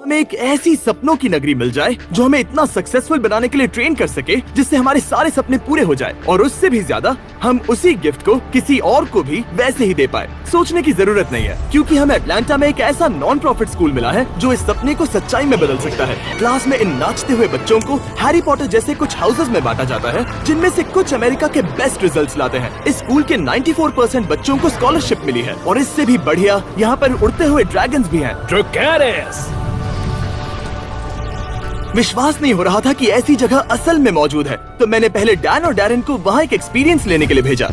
हमें एक ऐसी सपनों की नगरी मिल जाए जो हमें इतना सक्सेसफुल बनाने के लिए ट्रेन कर सके जिससे हमारे सारे सपने पूरे हो जाए, और उससे भी ज्यादा हम उसी गिफ्ट को किसी और को भी वैसे ही दे पाए। सोचने की जरूरत नहीं है, क्योंकि हमें अटलांटा में एक ऐसा नॉन प्रॉफिट स्कूल मिला है जो इस सपने को सच्चाई में बदल सकता है। क्लास में इन नाचते हुए बच्चों को हैरी पॉटर जैसे कुछ हाउसेज में बांटा जाता है, जिनमें से कुछ अमेरिका के बेस्ट रिजल्ट्स लाते हैं। इस स्कूल के 94% बच्चों को स्कॉलरशिप मिली है, और इससे भी बढ़िया यहाँ पर उड़ते हुए ड्रैगन्स भी हैं। विश्वास नहीं हो रहा था कि ऐसी जगह असल में मौजूद है, तो मैंने पहले डैन और डैरेन को वहाँ एक एक्सपीरियंस लेने के लिए भेजा।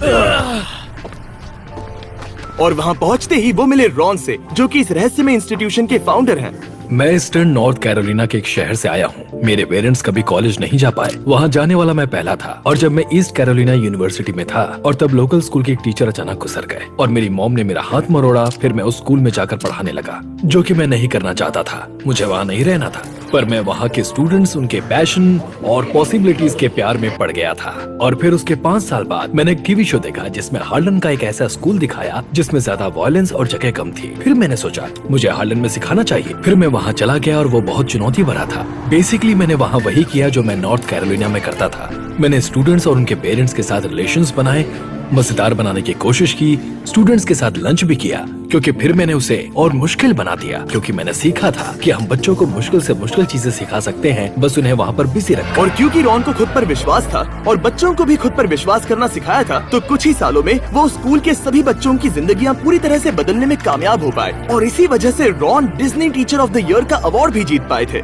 और वहाँ पहुँचते ही वो मिले रॉन से, जो कि इस रहस्यमय इंस्टीट्यूशन के फाउंडर हैं। मैं ईस्टर्न नॉर्थ कैरोलिना के एक शहर से आया हूँ। मेरे पेरेंट्स कभी कॉलेज नहीं जा पाए, वहाँ जाने वाला मैं पहला था। और जब मैं ईस्ट कैरोलिना यूनिवर्सिटी में था और तब लोकल स्कूल के एक टीचर अचानक गुजर गए और मेरी मॉम ने मेरा हाथ मरोड़ा। फिर मैं उस स्कूल में जाकर पढ़ाने लगा, जो कि मैं नहीं करना चाहता था। मुझे वहाँ नहीं रहना था, पर मैं वहाँ के स्टूडेंट्स, उनके पैशन और पॉसिबिलिटीज के प्यार में पड़ गया था। और फिर उसके 5 साल बाद मैंने एक टीवी शो देखा जिसमें हार्लन का एक ऐसा स्कूल दिखाया जिसमें ज्यादा वायलेंस और जगह कम थी। फिर मैंने सोचा मुझे हार्लन में सिखाना चाहिए। फिर मैं वहाँ चला गया और वो बहुत चुनौती भरा था। बेसिकली मैंने वहाँ वही किया जो मैं नॉर्थ कैरोलिना में करता था। मैंने स्टूडेंट्स और उनके पेरेंट्स के साथ रिलेशंस बनाए, मजेदार बनाने की कोशिश की, स्टूडेंट्स के साथ लंच भी किया, क्योंकि फिर मैंने उसे और मुश्किल बना दिया। क्योंकि मैंने सीखा था कि हम बच्चों को मुश्किल से मुश्किल चीजें सिखा सकते हैं, बस उन्हें वहाँ पर बिजी रखकर। और क्योंकि रॉन को खुद पर विश्वास था और बच्चों को भी खुद पर विश्वास करना सिखाया था, तो कुछ ही सालों में वो स्कूल के सभी बच्चों की जिंदगियाँ पूरी तरह से बदलने में कामयाब हो पाए। और इसी वजह से Ron Disney teacher of the year का अवार्ड भी जीत पाए थे।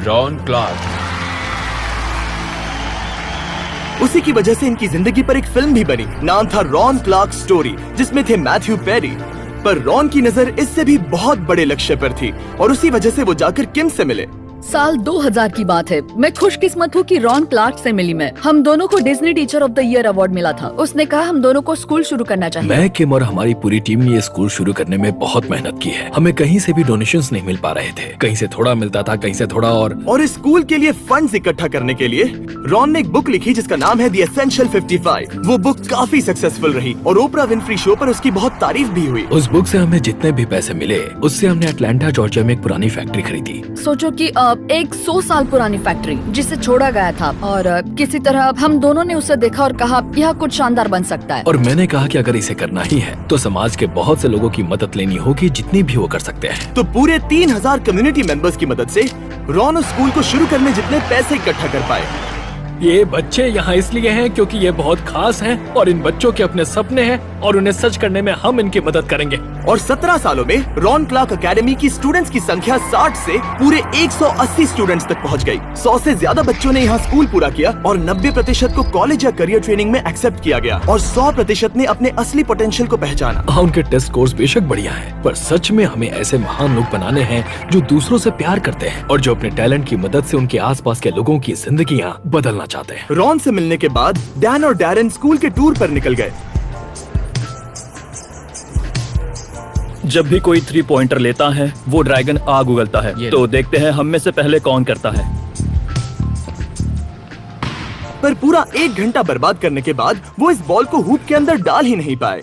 Ron Clark. उसी की वजह से इनकी जिंदगी पर एक फिल्म भी बनी, नाम था रॉन क्लार्क स्टोरी, जिसमें थे मैथ्यू पेरी। पर रॉन की नजर इससे भी बहुत बड़े लक्ष्य पर थी, और उसी वजह से वो जाकर किम से मिले। साल 2000 की बात है। मैं खुशकिस्मत हूँ कि रॉन क्लार्क से मिली मैं। हम दोनों को Disney teacher of the year award मिला था। उसने कहा हम दोनों को स्कूल शुरू करना चाहिए। मैं, किम और हमारी पूरी टीम ने ये स्कूल शुरू करने में बहुत मेहनत की है। हमें कहीं से भी डोनेशंस नहीं मिल पा रहे थे, कहीं से थोड़ा मिलता था, कहीं से थोड़ा। और इस स्कूल के लिए फंड्स इकट्ठा करने के लिए रॉन ने एक बुक लिखी जिसका नाम है द एसेंशियल 55। वो बुक काफी सक्सेसफुल रही और ओपरा विनफ्री शो पर उसकी बहुत तारीफ भी हुई। उस बुक से हमें जितने भी पैसे मिले, उससे हमने अटलांटा जॉर्जिया में एक पुरानी फैक्ट्री खरीदी। सोचो कि एक 100 साल पुरानी फैक्ट्री जिसे छोड़ा गया था, और किसी तरह हम दोनों ने उसे देखा और कहा यह कुछ शानदार बन सकता है। और मैंने कहा कि अगर इसे करना ही है तो समाज के बहुत से लोगों की मदद लेनी होगी, जितनी भी वो कर सकते हैं। तो पूरे 3000 कम्युनिटी मेंबर्स की मदद से रॉन उस स्कूल को शुरू करने जितने पैसे इकट्ठा कर पाए। ये बच्चे यहाँ इसलिए हैं क्योंकि ये बहुत खास हैं और इन बच्चों के अपने सपने हैं और उन्हें सच करने में हम इनकी मदद करेंगे। और 17 सालों में रॉन क्लार्क एकेडमी की स्टूडेंट्स की संख्या 60 से पूरे 180 स्टूडेंट्स तक पहुँच गई। 100 से ज्यादा बच्चों ने यहाँ स्कूल पूरा किया और 90% को कॉलेज या करियर ट्रेनिंग में एक्सेप्ट किया गया और 100% ने अपने असली पोटेंशियल को पहचाना। हाँ, उनके टेस्ट स्कोर्स बेशक बढ़िया हैं, पर सच में हमें ऐसे महान लोग बनाने हैं जो दूसरों से प्यार करते हैं और जो अपने टैलेंट की मदद से उनके आसपास के लोगों की जिंदगियाँ बदलना चाहते हैं। रॉन से मिलने के बाद डैन और डैरेन स्कूल के टूर पर निकल गए। जब भी कोई 3 पॉइंटर लेता है वो ड्रैगन आग उगलता है। तो देखते हैं हम में से पहले कौन करता है। पर पूरा 1 घंटा बर्बाद करने के बाद वो इस बॉल को हूप के अंदर डाल ही नहीं पाए।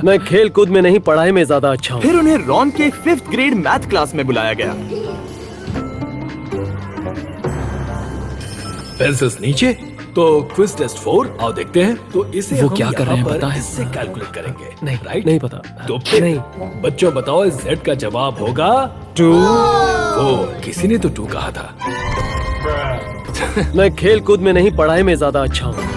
मैं खेल कूद में नहीं, पढ़ाई में ज्यादा अच्छा हूँ। फिर उन्हें रॉन के 5th ग्रेड मैथ क्लास में बुलाया गया। पेंसिल्स नीचे, तो क्विज टेस्ट 4 आओ देखते हैं। तो इसे वो क्या कर रहे हैं पता है? इससे कैलकुलेट करेंगे। नहीं, राइट? नहीं पता। तो फिर नहीं। बच्चों बताओ, इस Z का जवाब होगा 2। ओ, किसी ने तो 2 कहा था। मैं खेल कूद में नहीं, पढ़ाई में ज्यादा अच्छा हूँ।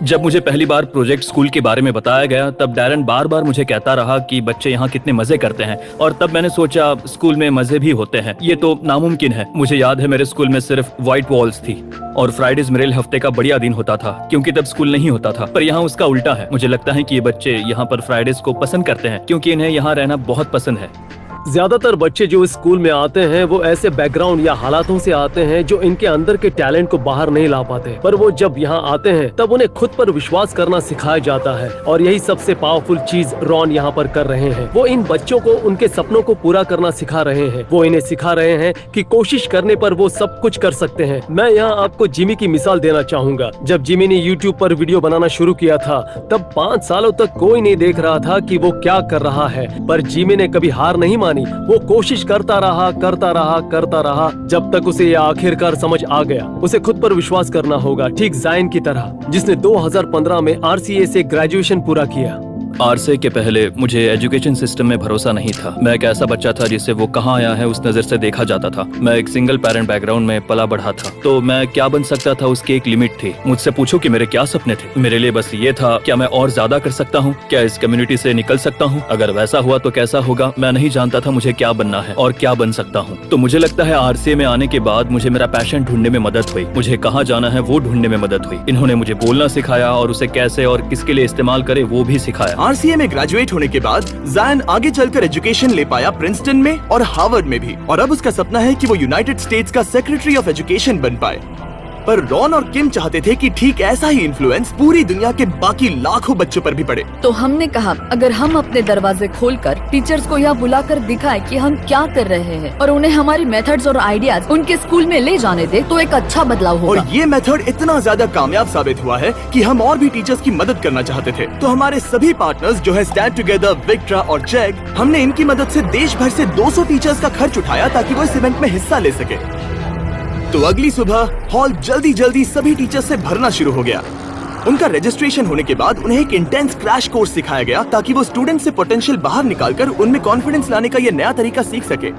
जब मुझे पहली बार प्रोजेक्ट स्कूल के बारे में बताया गया तब डैरन बार बार मुझे कहता रहा कि बच्चे यहाँ कितने मजे करते हैं, और तब मैंने सोचा स्कूल में मजे भी होते हैं, ये तो नामुमकिन है। मुझे याद है मेरे स्कूल में सिर्फ व्हाइट वॉल्स थी और फ्राइडेज मेरे हफ्ते का बढ़िया दिन होता था क्योंकि तब स्कूल नहीं होता था। पर यहाँ उसका उल्टा है। मुझे लगता है कि ये बच्चे यहाँ पर फ्राइडेज को पसंद करते हैं क्योंकि इन्हें यहाँ रहना बहुत पसंद है। ज्यादातर बच्चे जो इस स्कूल में आते हैं वो ऐसे बैकग्राउंड या हालातों से आते हैं जो इनके अंदर के टैलेंट को बाहर नहीं ला पाते, पर वो जब यहाँ आते हैं तब उन्हें खुद पर विश्वास करना सिखाया जाता है। और यही सबसे पावरफुल चीज रॉन यहाँ पर कर रहे हैं। वो इन बच्चों को उनके सपनों को पूरा करना सिखा रहे हैं। वो इन्हें सिखा रहे हैं कि कोशिश करने पर वो सब कुछ कर सकते हैं। मैं यहाँ आपको जिमी की मिसाल देना चाहूंगा। जब जिमी ने यूट्यूब पर वीडियो बनाना शुरू किया था तब 5 सालों तक कोई नहीं देख रहा था कि वो क्या कर रहा है, पर जिमी ने कभी हार नहीं मानी। नहीं। वो कोशिश करता रहा जब तक उसे ये आखिरकार समझ आ गया। उसे खुद पर विश्वास करना होगा, ठीक जायन की तरह, जिसने 2015 में RCA से ग्रेजुएशन पूरा किया। RCA के पहले मुझे एजुकेशन सिस्टम में भरोसा नहीं था। मैं एक ऐसा बच्चा था जिसे वो कहाँ आया है उस नजर से देखा जाता था। मैं एक सिंगल पेरेंट बैकग्राउंड में पला बढ़ा था, तो मैं क्या बन सकता था उसकी एक लिमिट थी। मुझसे पूछो कि मेरे क्या सपने थे, मेरे लिए बस ये था, क्या मैं और ज्यादा कर सकता हूँ, क्या इस कम्युनिटी से निकल सकता हूँ, अगर वैसा हुआ तो कैसा होगा। मैं नहीं जानता था मुझे क्या बनना है और क्या बन सकता हूँ। तो मुझे लगता है RCA में आने के बाद मुझे मेरा पैशन ढूंढने में मदद हुई, मुझे कहाँ जाना है वो ढूंढने में मदद हुई। इन्होंने मुझे बोलना सिखाया और उसे कैसे और किसके लिए इस्तेमाल करे वो भी सिखाया। RCA में ग्रेजुएट होने के बाद जायन आगे चलकर एजुकेशन ले पाया प्रिंसटन में और हार्वर्ड में भी, और अब उसका सपना है कि वो यूनाइटेड स्टेट्स का सेक्रेटरी ऑफ एजुकेशन बन पाए। पर रॉन और किम चाहते थे कि ठीक ऐसा ही इन्फ्लुएंस पूरी दुनिया के बाकी लाखों बच्चों पर भी पड़े। तो हमने कहा अगर हम अपने दरवाजे खोलकर टीचर्स को यहाँ बुलाकर दिखाएं कि हम क्या कर रहे हैं और उन्हें हमारी मेथड्स और आइडियाज उनके स्कूल में ले जाने दे, तो एक अच्छा बदलाव होगा। और ये मेथड इतना ज्यादा कामयाब साबित हुआ है कि हम और भी टीचर्स की मदद करना चाहते थे। तो हमारे सभी पार्टनर्स जो है स्टैंड टुगेदर, विक्ट्रा और चेक, हमने इनकी मदद से देश भर से 200 टीचर्स का खर्च उठाया ताकि वो इस इवेंट में हिस्सा ले सके। तो अगली सुबह हॉल जल्दी सभी टीचर्स से भरना शुरू हो गया। उनका रजिस्ट्रेशन होने के बाद उन्हें एक इंटेंस क्रैश कोर्स सिखाया गया ताकि वो स्टूडेंट से पोटेंशियल बाहर निकालकर उनमें कॉन्फिडेंस लाने का ये नया तरीका सीख सके।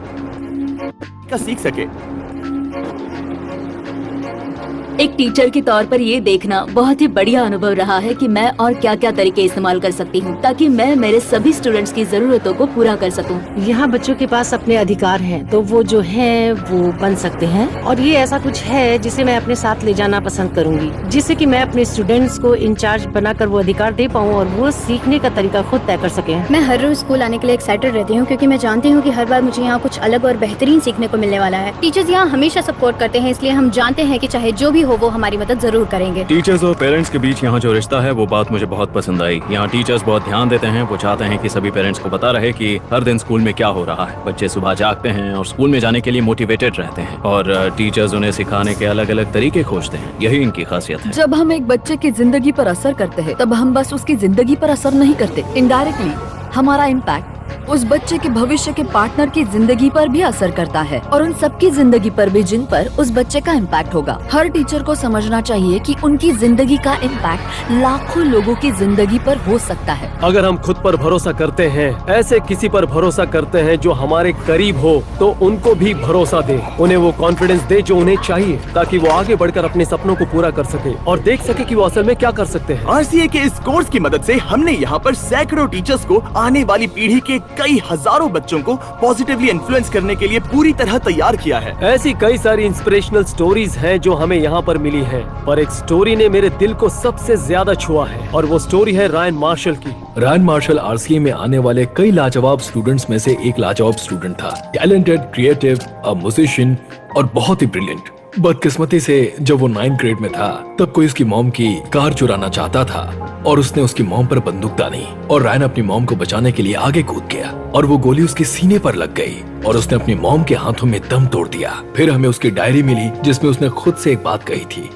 एक टीचर के तौर पर ये देखना बहुत ही बढ़िया अनुभव रहा है कि मैं और क्या क्या तरीके इस्तेमाल कर सकती हूँ ताकि मैं मेरे सभी स्टूडेंट्स की जरूरतों को पूरा कर सकूँ। यहाँ बच्चों के पास अपने अधिकार हैं, तो वो जो है वो बन सकते हैं, और ये ऐसा कुछ है जिसे मैं अपने साथ ले जाना पसंद करूँगी, जिससे कि मैं अपने स्टूडेंट्स को इंचार्ज बनाकर वो अधिकार दे पाऊँ और वो सीखने का तरीका खुद तय कर सके। मैं हर रोज स्कूल आने के लिए एक्साइटेड रहती हूँ क्योंकि मैं जानती हूँ कि हर बार मुझे यहाँ कुछ अलग और बेहतरीन सीखने को मिलने वाला है। टीचर्स यहाँ हमेशा सपोर्ट करते हैं, इसलिए हम जानते हैं कि चाहे जो भी हो वो हमारी मदद जरूर करेंगे। टीचर्स और पेरेंट्स के बीच यहाँ जो रिश्ता है वो बात मुझे बहुत पसंद आई। यहाँ टीचर्स बहुत ध्यान देते हैं, वो चाहते हैं कि सभी पेरेंट्स को पता रहे कि हर दिन स्कूल में क्या हो रहा है। बच्चे सुबह जागते हैं और स्कूल में जाने के लिए मोटिवेटेड रहते हैं, और टीचर्स उन्हें सिखाने के अलग अलग तरीके खोजते हैं। यही इनकी खासियत है। जब हम एक बच्चे की जिंदगी पर असर करते हैं तब हम बस उसकी जिंदगी पर असर नहीं करते, इनडायरेक्टली हमारा इम्पैक्ट उस बच्चे के भविष्य के पार्टनर की जिंदगी पर भी असर करता है और उन सबकी जिंदगी पर भी जिन पर उस बच्चे का इम्पैक्ट होगा। हर टीचर को समझना चाहिए कि उनकी जिंदगी का इम्पैक्ट लाखों लोगों की जिंदगी पर हो सकता है। अगर हम खुद पर भरोसा करते हैं, ऐसे किसी पर भरोसा करते हैं जो हमारे करीब हो, तो उनको भी भरोसा दे, उन्हें वो कॉन्फिडेंस दे जो उन्हें चाहिए ताकि वो आगे बढ़कर अपने सपनों को पूरा कर सके और देख सके कि वो असल में क्या कर सकते हैं। RCA के इस कोर्स की मदद से हमने यहाँ पर सैकड़ों टीचर्स को आने वाली पीढ़ी के कई हजारों बच्चों को पॉजिटिवली इन्फ्लुएंस करने के लिए पूरी तरह तैयार किया है। ऐसी कई सारी इंस्पिरेशनल स्टोरीज हैं जो हमें यहाँ पर मिली हैं, पर एक स्टोरी ने मेरे दिल को सबसे ज्यादा छुआ है और वो स्टोरी है रायन मार्शल की। रायन मार्शल RCA में आने वाले कई लाजवाब स्टूडेंट्स में से एक लाजवाब स्टूडेंट था। टैलेंटेड, क्रिएटिव, अ म्यूजिशियन और बहुत ही ब्रिलियंट। बदकिस्मती से जब वो 9th ग्रेड में था तब कोई उसकी मॉम की कार चुराना चाहता था और उसने उसकी मॉम पर बंदूक तानी और रायन अपनी मॉम को बचाने के लिए आगे कूद गया और वो गोली उसके सीने पर लग गई और उसने अपनी मॉम के हाथों में दम तोड़ दिया। फिर हमें उसकी डायरी मिली जिसमें उसने खुद से एक बात कही थी,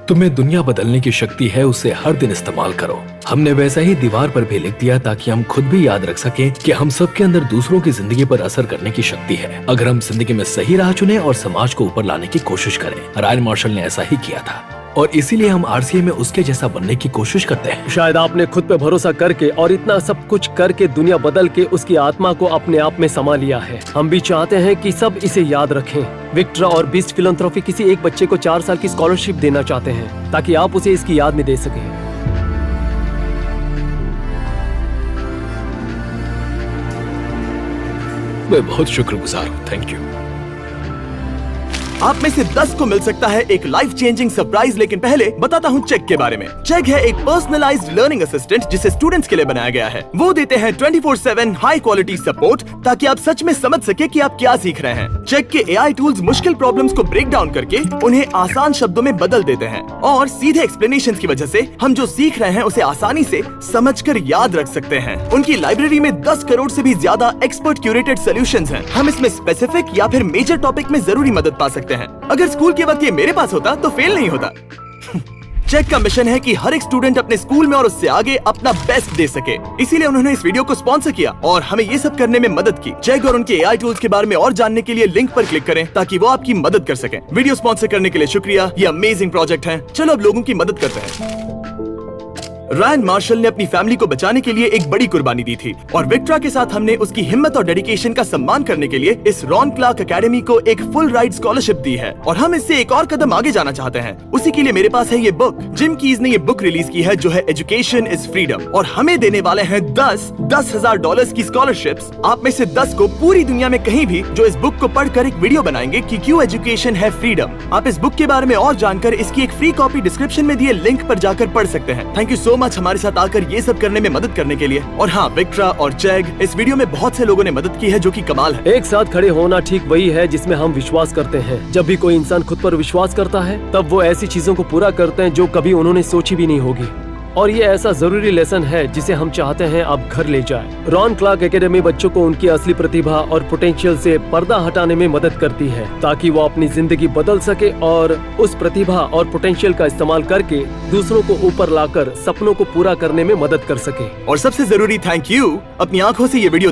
तुम्हें दुनिया बदलने की शक्ति है, उसे हर दिन इस्तेमाल करो। हमने वैसा ही दीवार पर भी लिख दिया ताकि हम खुद भी याद रख सकें कि हम सबके अंदर दूसरों की जिंदगी पर असर करने की शक्ति है, अगर हम जिंदगी में सही राह चुने और समाज को ऊपर लाने की कोशिश करें। रायन मार्शल ने ऐसा ही किया था और इसीलिए हम RCA में उसके जैसा बनने की कोशिश करते हैं। शायद आपने खुद पे भरोसा करके और इतना सब कुछ करके दुनिया बदल के उसकी आत्मा को अपने आप में समा लिया है। हम भी चाहते हैं कि सब इसे याद रखें। विक्ट्रा और बीस्ट फिलैंथ्रोपी किसी एक बच्चे को 4 साल की स्कॉलरशिप देना चाहते हैं ताकि आप उसे इसकी याद में दे सकें। मैं बहुत शुक्रगुजार हूँ, थैंक यू। आप में से 10 को मिल सकता है एक लाइफ चेंजिंग सरप्राइज, लेकिन पहले बताता हूँ चेक के बारे में। चेक है एक पर्सनलाइज्ड लर्निंग असिस्टेंट जिसे स्टूडेंट्स के लिए बनाया गया है। वो देते हैं 24/7 हाई क्वालिटी सपोर्ट ताकि आप सच में समझ सके कि आप क्या सीख रहे हैं। चेक के AI टूल्स मुश्किल प्रॉब्लम्स को ब्रेक डाउन करके उन्हें आसान शब्दों में बदल देते हैं और सीधे एक्सप्लेनेशन की वजह से हम जो सीख रहे हैं उसे आसानी से समझकर याद रख सकते हैं। उनकी लाइब्रेरी में 10 करोड़ से भी ज्यादा एक्सपर्ट क्यूरेटेड सॉल्यूशंस हैं। हम इसमें स्पेसिफिक या फिर मेजर टॉपिक में जरूरी मदद पा सकते हैं। अगर स्कूल के वक्त ये मेरे पास होता तो फेल नहीं होता। चेक का मिशन है कि हर एक स्टूडेंट अपने स्कूल में और उससे आगे अपना बेस्ट दे सके, इसीलिए उन्होंने इस वीडियो को स्पॉन्सर किया और हमें ये सब करने में मदद की। चेक और उनके AI टूल्स के बारे में और जानने के लिए लिंक पर क्लिक करें ताकि वो आपकी मदद कर सकें। वीडियो स्पॉन्सर करने के लिए शुक्रिया, ये अमेजिंग प्रोजेक्ट है। चलो अब लोगों की मदद करते हैं। रायन मार्शल ने अपनी फैमिली को बचाने के लिए एक बड़ी कुर्बानी दी थी और विक्ट्रा के साथ हमने उसकी हिम्मत और डेडिकेशन का सम्मान करने के लिए इस रॉन क्लार्क एकेडमी को एक फुल राइड स्कॉलरशिप दी है और हम इससे एक और कदम आगे जाना चाहते हैं। उसी के लिए मेरे पास है ये बुक। जिम कीज ने ये बुक रिलीज की है जो है एजुकेशन इज फ्रीडम और हमें देने वाले हैं 10,000 डॉलर्स की स्कॉलरशिप्स। आप में से 10 को पूरी दुनिया में कहीं भी जो इस बुक को पढ़कर एक वीडियो बनाएंगे कि क्यों एजुकेशन है फ्रीडम। आप इस बुक के बारे में और जानकर इसकी एक फ्री कॉपी डिस्क्रिप्शन में दिए लिंक पर जाकर पढ़ सकते हैं। थैंक यू सो मच हमारे साथ आकर ये सब करने में मदद करने के लिए। और हाँ, विक्ट्रा और चैग, इस वीडियो में बहुत से लोगों ने मदद की है जो कि कमाल है। एक साथ खड़े होना ठीक वही है जिसमें हम विश्वास करते हैं। जब भी कोई इंसान खुद पर विश्वास करता है तब वो ऐसी चीजों को पूरा करते हैं जो कभी उन्होंने सोची भी नहीं होगी। और ये ऐसा जरूरी लेसन है जिसे हम चाहते हैं आप घर ले जाएं। रॉन क्लार्क एकेडमी बच्चों को उनकी असली प्रतिभा और पोटेंशियल से पर्दा हटाने में मदद करती है ताकि वो अपनी जिंदगी बदल सके और उस प्रतिभा और पोटेंशियल का इस्तेमाल करके दूसरों को ऊपर लाकर सपनों को पूरा करने में मदद कर सके। और सबसे जरूरी थैंक यू अपनी आंखों से ये वीडियो